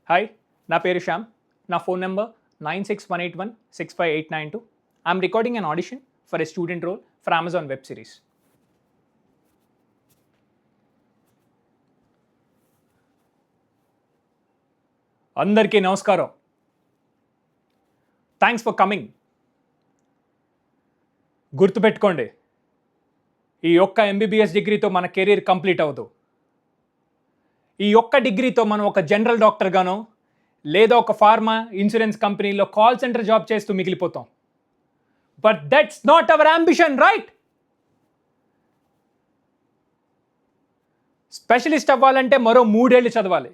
Hi, నా పేరు శ్యామ్. నా phone number 9618165892. I'm recording an audition for a student role for Amazon web series. అందరికీ నమస్కారం. Thanks for coming. గుర్తుపెట్టుకోండి, ఈ ఒక్క ఎంబీబీఎస్ డిగ్రీతో మన కెరీర్ కంప్లీట్ అవ్వదు. ఈ ఒక్క డిగ్రీతో మనం ఒక జనరల్ డాక్టర్గానో లేదా ఒక ఫార్మా ఇన్సూరెన్స్ కంపెనీలో కాల్ సెంటర్ జాబ్ చేస్తూ మిగిలిపోతాం. But that's not our ambition, right? Specialist అవ్వాలంటే మరో 3 ఏళ్ళు చదవాలి.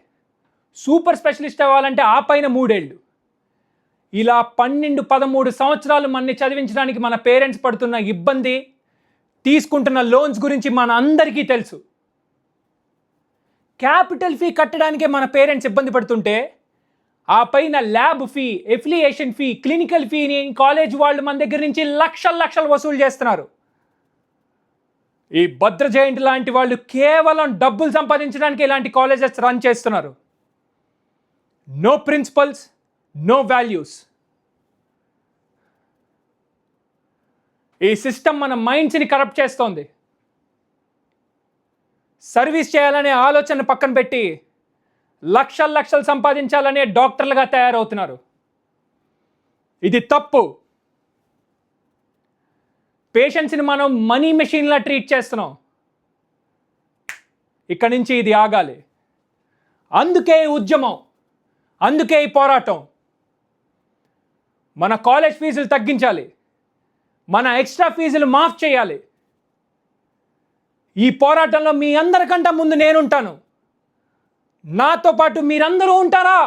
సూపర్ స్పెషలిస్ట్ అవ్వాలంటే ఆ పైన 3 ఏళ్ళు. ఇలా 12-13 సంవత్సరాలు మనని చదివించడానికి మన పేరెంట్స్ పడుతున్న ఇబ్బంది, తీసుకుంటున్న లోన్స్ గురించి మన అందరికీ తెలుసు. క్యాపిటల్ ఫీ కట్టడానికే మన పేరెంట్స్ ఇబ్బంది పడుతుంటే ఆ పైన lab fee, affiliation fee, clinical ఫీని కాలేజ్ వాళ్ళు మన దగ్గర నుంచి లక్షలు వసూలు చేస్తున్నారు. ఈ భద్ర జయంతి లాంటి వాళ్ళు కేవలం డబ్బులు సంపాదించడానికి ఇలాంటి కాలేజెస్ రన్ చేస్తున్నారు. No principles, no values. ఈ సిస్టమ్ మన మైండ్స్ని కరప్ట్ చేస్తోంది. సర్వీస్ చేయాలనే ఆలోచన పక్కన పెట్టి లక్షలు సంపాదించాలనే డాక్టర్లుగా తయారవుతున్నారు. ఇది తప్పు. పేషెంట్స్ని మనం మనీ మెషిన్లా ట్రీట్ చేస్తున్నాం. ఇక్కడి నుంచి ఇది ఆగాలి. అందుకే ఈ ఉద్యమం, అందుకే ఈ పోరాటం. మన కాలేజ్ ఫీజులు తగ్గించాలి, మన ఎక్స్ట్రా ఫీజులు మాఫ్ చేయాలి. ఈ పోరాటంలో మీ అందరికంటే ముందు నేనుంటాను. నాతో పాటు మీరందరూ ఉంటారా?